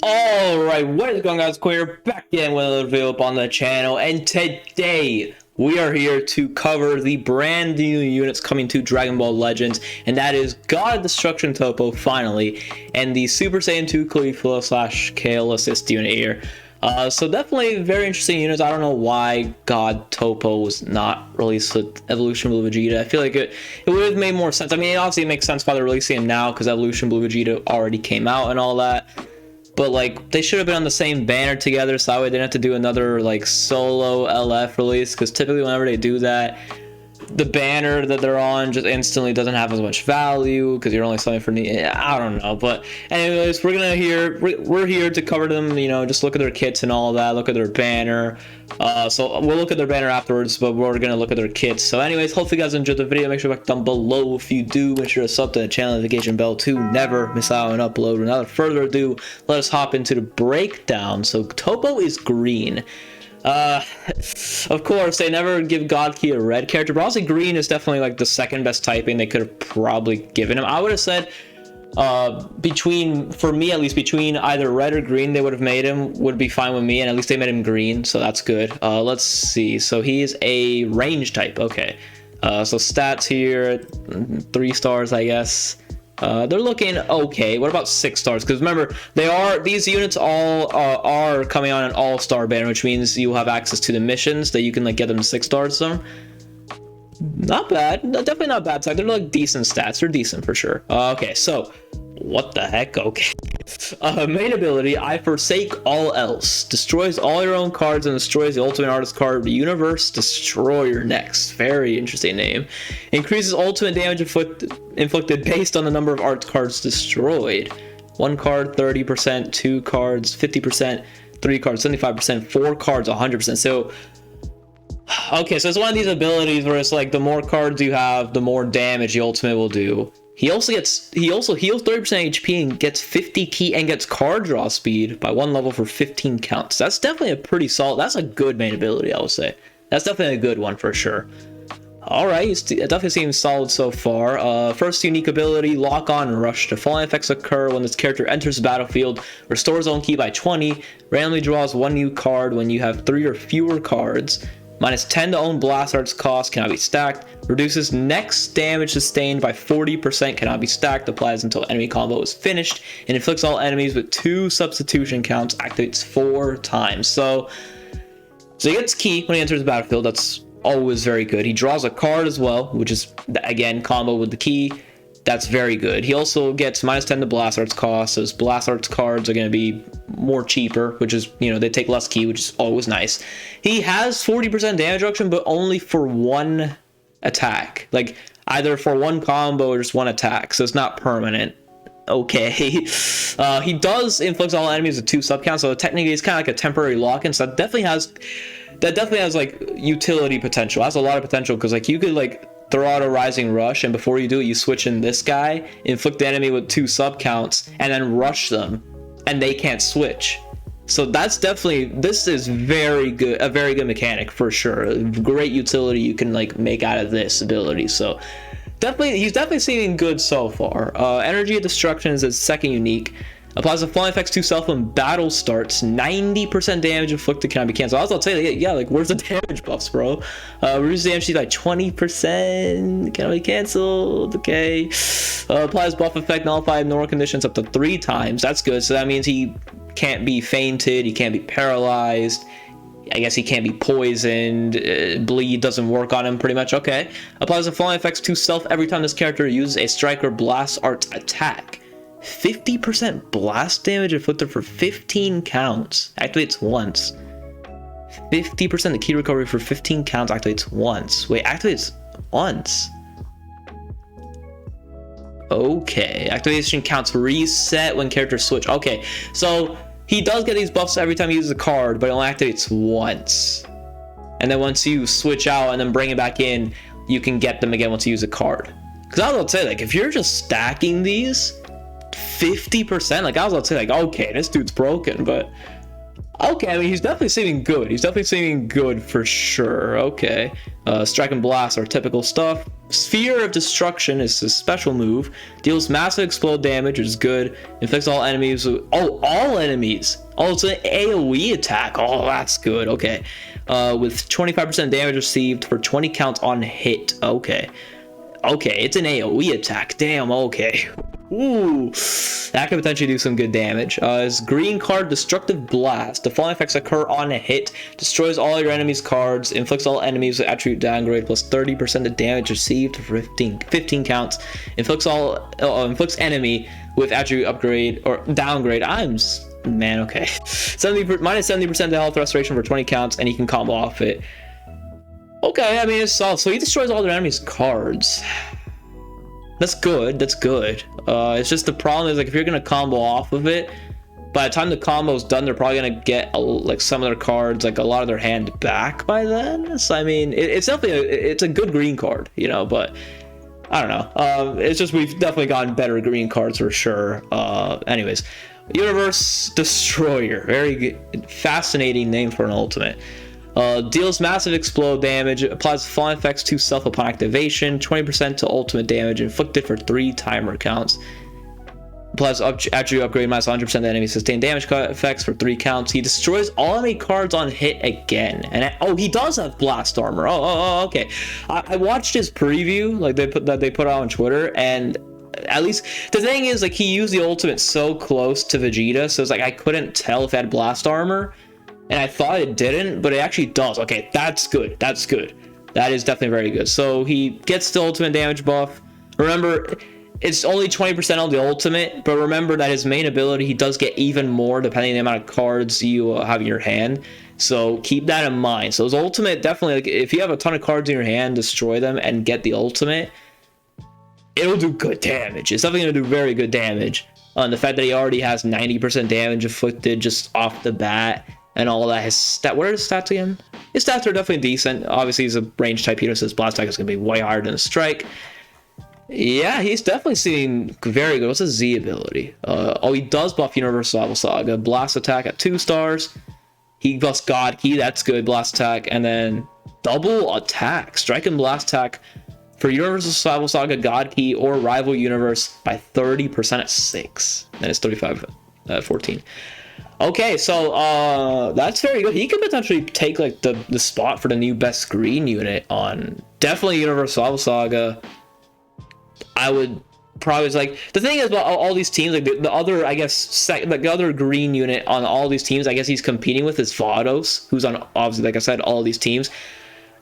Alright, what is going on, guys? Queer back again with another video up on the channel, and today we are here to cover the brand new units coming to Dragon Ball Legends, and that is God of Destruction Toppo finally, and the Super Saiyan 2 Caulifla slash Kale Assist unit here. So definitely very interesting units. I don't know why God Toppo was not released with Evolution Blue Vegeta. I feel like it would have made more sense. I mean, obviously it makes sense why they're releasing him now because Evolution Blue Vegeta already came out and all that. But like they should have been on the same banner together, so that way they didn't have to do another like solo LF release, because typically whenever they do that, the banner that they're on just instantly doesn't have as much value because you're only selling for I don't know. But anyways, we're here to cover them, you know, just look at their kits and all that, look at their banner. So we'll look at their banner afterwards, but we're gonna look at their kits. So anyways, hopefully you guys enjoyed the video. Make sure to click down below. If you do, make sure to sub to the channel, notification bell to never miss out on an upload. Without further ado, let us hop into the breakdown. So Toppo is green. Of course, they never give God Key a red character, but also green is definitely like the second best typing they could have probably given him. I would have said, for me at least, between either red or green they would have made him would be fine with me, and at least they made him green, so that's good. Let's see. So he's a range type. Okay. So stats here, 3 stars, I guess. They're looking okay. What about 6 stars? Because remember, these units all are coming on an all-star banner, which means you will have access to the missions that you can like get them to 6 stars. Some not bad, definitely not bad. They're like decent stats. They're decent for sure. Okay, so what the heck? Okay. Main ability: I forsake all else. Destroys all your own cards and destroys the ultimate artist card of the universe. Destroyer next. Very interesting name. Increases ultimate damage inflicted based on the number of art cards destroyed. 1 card 30%, 2 cards 50%, 3 cards 75%, 4 cards 100%. So okay, so it's one of these abilities where it's like the more cards you have, the more damage the ultimate will do. He also heals 30% HP and gets 50 key and gets card draw speed by 1 level for 15 counts. That's definitely a pretty solid. That's a good main ability, I would say. That's definitely a good one for sure. All right, it definitely seems solid so far. First unique ability: Lock On Rush. The following effects occur when this character enters the battlefield. Restores own key by 20. Randomly draws 1 new card when you have 3 or fewer cards. -10 to own blast arts cost, cannot be stacked. Reduces next damage sustained by 40%, cannot be stacked. Applies until enemy combo is finished, and inflicts all enemies with 2 substitution counts. Activates 4 times. So he gets key when he enters the battlefield. That's always very good. He draws a card as well, which is again combo with the key. That's very good. He also gets -10 to blast arts cost, so his blast arts cards are going to be more cheaper, which is, you know, they take less key, which is always nice. He has 40% damage reduction, but only for 1 attack, like either for 1 combo or just 1 attack, so it's not permanent. Okay. He does inflict all enemies with 2 subcounts, so technically it's kind of like a temporary lock-in, so that definitely has like utility potential. It has a lot of potential, because like you could like throw out a Rising Rush, and before you do it, you switch in this guy, inflict the enemy with 2 sub counts, and then rush them, and they can't switch. So that's definitely, this is very good, a very good mechanic for sure. Great utility you can like make out of this ability. So definitely, he's definitely seeming good so far. Energy of Destruction is his second unique. Applies the following effects to self when battle starts. 90% damage inflicted cannot be canceled. I was about to say, yeah, like where's the damage buffs, bro? Reduces damage by 20%, cannot be canceled. Okay. Applies buff effect, nullify normal conditions up to 3 times. That's good. So that means he can't be fainted, he can't be paralyzed. I guess he can't be poisoned. Bleed doesn't work on him pretty much. Okay. Applies the following effects to self every time this character uses a strike or blast arts attack. 50% blast damage inflicted for 15 counts. Activates once. 50% the key recovery for 15 counts. Activates once. Wait, activates once. Okay. Activation counts reset when characters switch. Okay, so he does get these buffs every time he uses a card, but it only activates once. And then once you switch out and then bring it back in, you can get them again once you use a card. Because I was about to say, like, if you're just stacking these 50%, like I was about to say, like, okay, this dude's broken, but Okay, I mean, he's definitely seeming good. He's definitely seeming good for sure. Okay. Strike and Blast are typical stuff. Sphere of Destruction is his special move. Deals massive explode damage, which is good. Inflicts all enemies with... Oh, all enemies! Oh, it's an AoE attack. Oh, that's good. Okay. With 25% damage received for 20 counts on hit. Okay. Okay, it's an AoE attack. Damn, okay. Ooh, that could potentially do some good damage. His green card, Destructive Blast. The following effects occur on a hit. Destroys all your enemies' cards. Inflicts all enemies with attribute downgrade plus 30% of damage received for 15 counts. Inflicts enemy with attribute upgrade or downgrade. Man, okay. Minus 70% of health restoration for 20 counts, and he can combo off it. Okay, I mean, it's solid. So he destroys all their enemies' cards. That's good. That's good. It's just the problem is, like, if you're gonna combo off of it, by the time the combo's done, they're probably gonna get like some of their cards, like a lot of their hand back by then. So I mean, it's definitely it's a good green card, you know. But I don't know. It's just we've definitely gotten better green cards for sure. Anyways, Universe Destroyer, very good, fascinating name for an ultimate. Deals massive explode damage, applies falling effects to self upon activation, 20% to ultimate damage inflicted for 3 timer counts. Applies attribute upgrade minus 100% of the enemy sustained damage effects for 3 counts. He destroys all enemy cards on hit again. And he does have blast armor. Okay. I watched his preview, like they put out on Twitter, and at least the thing is, like, he used the ultimate so close to Vegeta, so it's like I couldn't tell if it had blast armor. And I thought it didn't, but it actually does. Okay, that's good. That's good. That is definitely very good. So he gets the ultimate damage buff. Remember, it's only 20% on the ultimate, but remember that his main ability, he does get even more depending on the amount of cards you have in your hand. So keep that in mind. So his ultimate, definitely, like, if you have a ton of cards in your hand, destroy them and get the ultimate, it'll do good damage. It's definitely going to do very good damage. On the fact that he already has 90% damage inflicted just off the bat. And all that. What are his stats again? His stats are definitely decent. Obviously, he's a range type hero, so his blast attack is going to be way higher than a strike. Yeah, he's definitely seeing very good. What's his Z ability? He does buff Universal Saga. Blast attack at 2 stars. He buffs God Key. That's good. Blast attack. And then double attack. Strike and blast attack for Universal Saga, God Key, or Rival Universe by 30% at 6. And it's 35 at 14. Okay, so that's very good. He could potentially take like the spot for the new best green unit on definitely Universal Saga. I would probably like the thing is about all these teams, like the other, I guess, like the other green unit on all these teams, I guess he's competing with is Vados, who's on obviously, like I said, all these teams.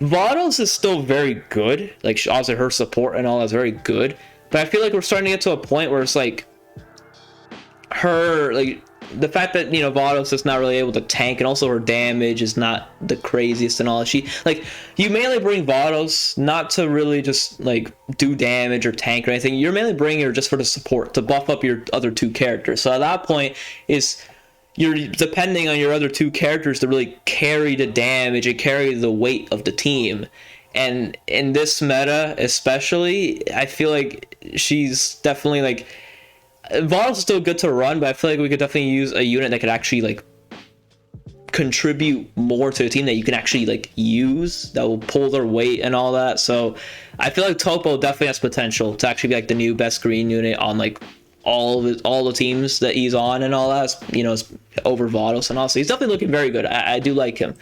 Vados is still very good. Like, obviously her support and all that's very good, but I feel like we're starting to get to a point where it's like her, like, the fact that, you know, Vados is not really able to tank, and also her damage is not the craziest and all. She, like, you mainly bring Vados not to really just like do damage or tank or anything. You're mainly bringing her just for the support, to buff up your other 2 characters. So at that point is you're depending on your other 2 characters to really carry the damage and carry the weight of the team. And in this meta especially, I feel like she's definitely like, Vados is still good to run, but I feel like we could definitely use a unit that could actually like contribute more to the team, that you can actually like use, that will pull their weight and all that. So I feel like Toppo definitely has potential to actually be like the new best green unit on like all the teams that he's on and all that, you know, over Vados and all. So he's definitely looking very good. I do like him.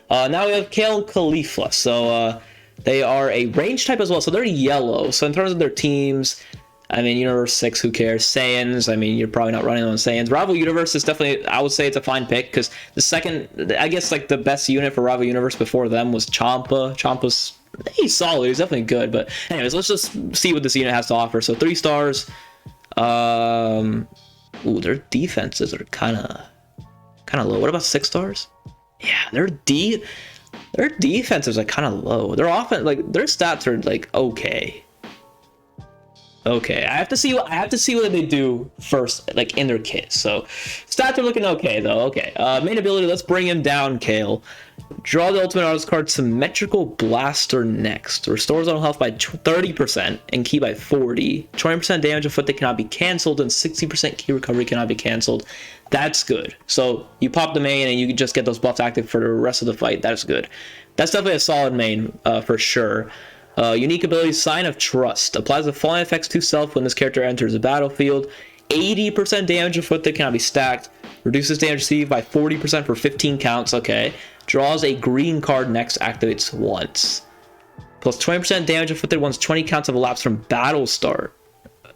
Now we have Kale Khalifa. So they are a range type as well, so they're yellow. So in terms of their teams, I mean, Universe 6, who cares? Saiyans, I mean, you're probably not running on Saiyans. Rival Universe is definitely, I would say it's a fine pick, because the second, I guess, like, the best unit for Rival Universe before them was Champa. Champa's, he's solid, he's definitely good, but anyways, let's just see what this unit has to offer. So 3 stars. Ooh, their defenses are kind of low. What about 6 stars? Yeah, their defenses are kind of low. Their offense, like, their stats are, like, okay. Okay, I have to see what they do first, like in their kit. So stats are looking okay though. Okay, main ability. Let's bring him down, Kale. Draw the ultimate artist card Symmetrical Blaster next. Restores on health by 30% and key by 40. 20% damage inflicted cannot be cancelled, and 60% key recovery cannot be cancelled. That's good. So you pop the main and you can just get those buffs active for the rest of the fight. That's good. That's definitely a solid main for sure. Unique ability Sign of Trust. Applies the following effects to self when this character enters the battlefield. 80% damage inflicted cannot be stacked. Reduces damage received by 40% for 15 counts. Okay. Draws a green card next, activates once. Plus 20% damage inflicted once 20 counts have elapsed from battle start.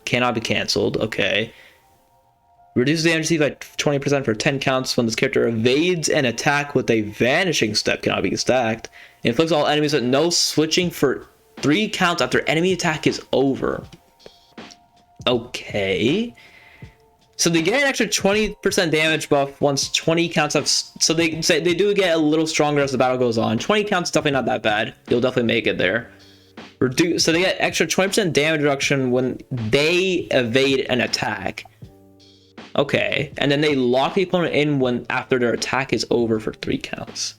Cannot be cancelled. Okay. Reduces damage received by 20% for 10 counts when this character evades an attack with a vanishing step. Cannot be stacked. Inflicts all enemies with no switching for 3 counts after enemy attack is over. Okay. So they get an extra 20% damage buff once 20 counts have... So they do get a little stronger as the battle goes on. 20 counts is definitely not that bad. You'll definitely make it there. So they get extra 20% damage reduction when they evade an attack. Okay. And then they lock the opponent in when after their attack is over for 3 counts.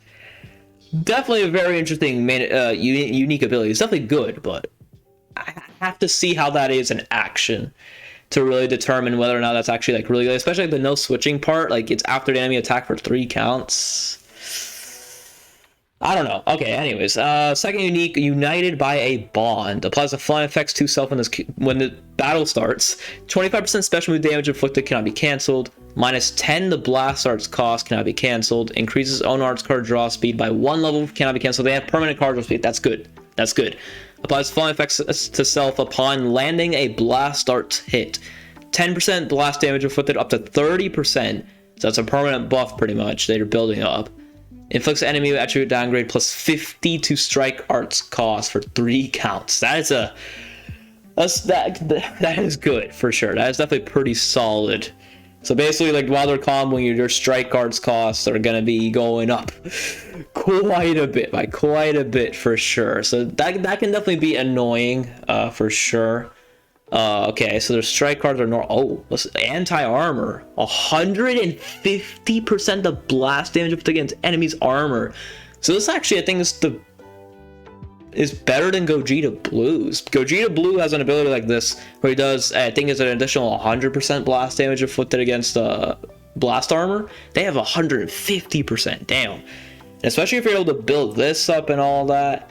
Definitely a very interesting unique ability. It's definitely good, but I have to see how that is in action to really determine whether or not that's actually like really good. Especially like the no switching part, like it's after the enemy attack for 3 counts. I don't know. Okay, anyways, second unique, United by a Bond. Applies the flying effects to self when the battle starts. 25% special move damage inflicted cannot be cancelled. Minus 10 the blast arts cost cannot be cancelled. Increases own arts card draw speed by 1 level cannot be cancelled. They have permanent card draw speed. That's good. That's good. Applies flying effects to self upon landing a blast arts hit. 10% blast damage inflicted up to 30%. So that's a permanent buff pretty much they're building up. Inflicts enemy attribute downgrade plus 50 to strike arts cost for 3 counts. That is good for sure. That is definitely pretty solid. So basically, like while they're comboing, your strike arts costs are gonna be going up quite a bit, by quite a bit for sure. So that can definitely be annoying for sure. Okay, so their strike cards are normal. Oh, anti-armor. 150% of blast damage against enemies' armor. So this actually, I think, is better than Gogeta Blue's. Gogeta Blue has an ability like this where he does, I think, is an additional 100% blast damage inflicted against blast armor. They have 150%. Damn. And especially if you're able to build this up and all that,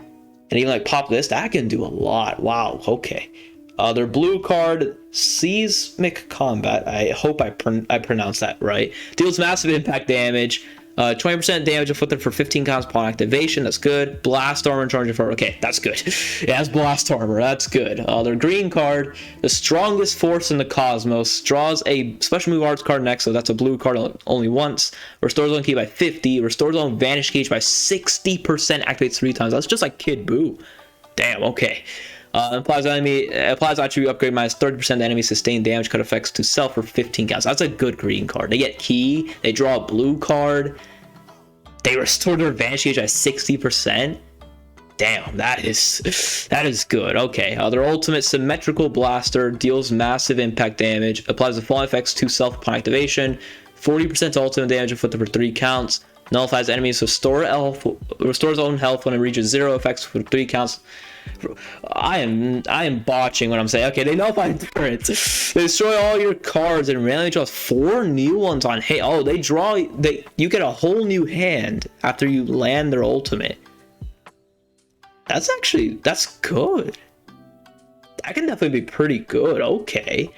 and even like pop this, that can do a lot. Wow. Okay. Their blue card, Seismic Combat. I hope I pronounced that right. Deals massive impact damage. 20% damage inflicted for 15 counts upon activation. That's good. Blast armor and charging for. Okay, that's good. It has blast armor. That's good. Their green card, the strongest force in the cosmos, draws a special move arts card next. So that's a blue card only once. Restores own key by 50. Restores own vanish gauge by 60%. Activates 3 times. That's just like Kid Buu. Damn. Okay. Applies attribute upgrade minus 30% enemy sustained damage cut effects to self for 15 counts. That's a good green card. They get key. They draw a blue card. They restore their advantage gauge by 60%. Damn, that is good. Okay, their ultimate Symmetrical Blaster deals massive impact damage. Applies the following effects to self upon activation. 40% ultimate damage inflicted for 3 counts. Nullifies enemies, restores own health when it reaches 0 effects for 3 counts. I am botching what I'm saying. Okay, they nullify turrets. They destroy all your cards and randomly draw 4 new ones on hit. Oh, you get a whole new hand after you land their ultimate. That's good. That can definitely be pretty good. Okay.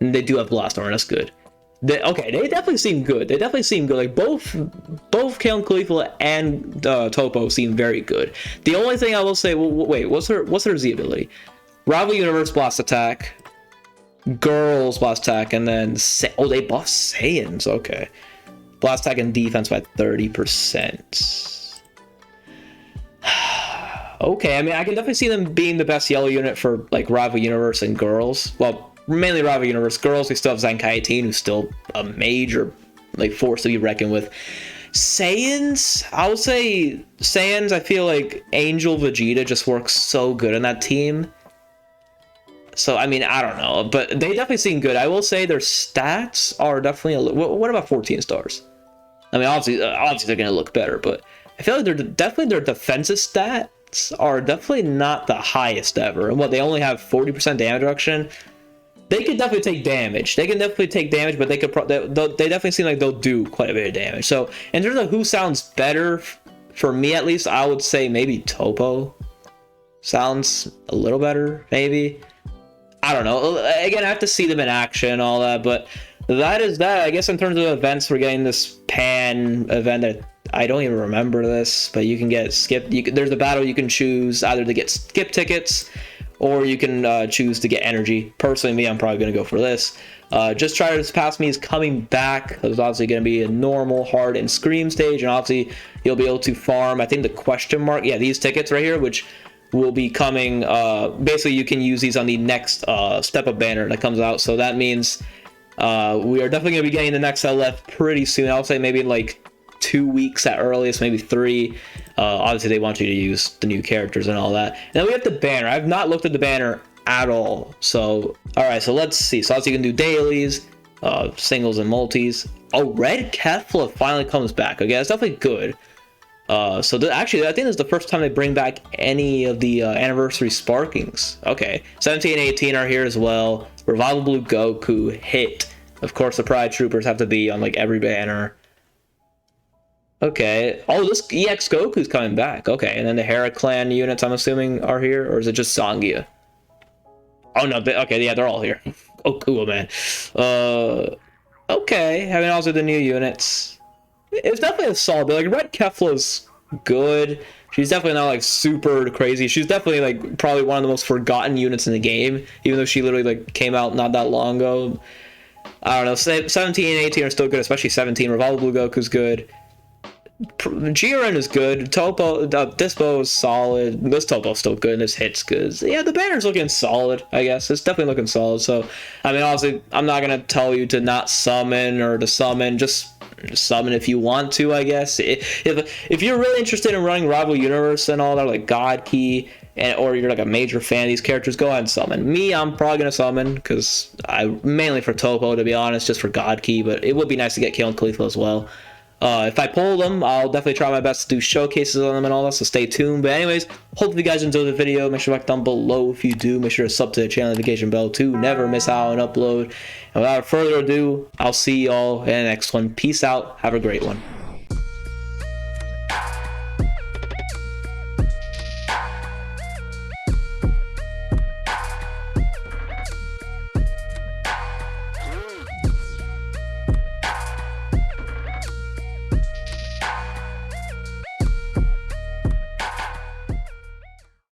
And they do have blast armor. That's good. They definitely seem good. Like both Kale Khalifa and Toppo seem very good. The only thing I will say, wait, what's her Z ability? Rival Universe Blast Attack, Girls Blast Attack, and then they buff Saiyans. Okay, Blast Attack and defense by 30%. Okay, I mean I can definitely see them being the best yellow unit for like Rival Universe and Girls. Well, mainly Rival Universe. Girls, we still have Zenkai 18, who's still a major like force to be reckoned with. Saiyans, I would say Saiyans, I feel like Angel Vegeta just works so good in that team. So I mean, I don't know, but they definitely seem good. I will say their stats are definitely a little. What about 14 stars? I mean, obviously they're gonna look better, but I feel like they're definitely their defensive stats are definitely not the highest ever. And what, they only have 40% damage reduction. They could definitely take damage. They can definitely take damage, but they definitely seem like they'll do quite a bit of damage. So in terms of who sounds better, for me at least, I would say maybe Toppo sounds a little better, maybe. I don't know. Again, I have to see them in action and all that, but that is that. I guess in terms of events, we're getting this pan event that I don't even remember this, but you can get skip. There's a battle you can choose either to get skip tickets, or you can choose to get energy. Personally, me, I'm probably gonna go for this. Just try to pass me is coming back. There's obviously gonna be a normal, hard, and scream stage, and obviously you'll be able to farm. I think the question mark, yeah, these tickets right here, which will be coming. Basically, you can use these on the next step up banner that comes out. So that means we are definitely gonna be getting the next LF pretty soon. I'll say maybe in like 2 weeks at earliest, maybe 3. Obviously they want you to use the new characters and all that. And then we have the banner. I've not looked at the banner at all. So all right, so let's see. So obviously you can do dailies, singles and multis. Oh, Red Kefla finally comes back. Okay, that's definitely good. Actually, I think this is the first time they bring back any of the anniversary sparkings. Okay, 17 and 18 are here as well. Revival Blue Goku hit. Of course, the Pride Troopers have to be on like every banner. Okay. Oh, this EX Goku's coming back. Okay, and then the Hera Clan units, I'm assuming, are here, or is it just Zangia? Oh no. Okay, yeah, they're all here. Oh, cool, man. Okay. I mean, also the new units. It's definitely a solid. Like Red Kefla's good. She's definitely not like super crazy. She's definitely like probably one of the most forgotten units in the game, even though she literally like came out not that long ago. I don't know. 17 and 18 are still good, especially 17. Revival Blue Goku's good. Jiren is good. Toppo, Dispo is solid. This Toppo's still good, and this hit's good. Yeah, the banner's looking solid, I guess. It's definitely looking solid. So, I mean, honestly, I'm not going to tell you to not summon or to summon. Just summon if you want to, I guess. If you're really interested in running Rival Universe and all that, like God Key, or you're like a major fan of these characters, go ahead and summon. Me, I'm probably going to summon, because mainly for Toppo, to be honest, just for God Key, but it would be nice to get Kale Khalifa as well. If I pull them, I'll definitely try my best to do showcases on them and all that, so stay tuned. But anyways, hope you guys enjoyed the video. Make sure to like down below if you do. Make sure to sub to the channel notification bell to never miss out on an upload. And without further ado, I'll see y'all in the next one. Peace out. Have a great one.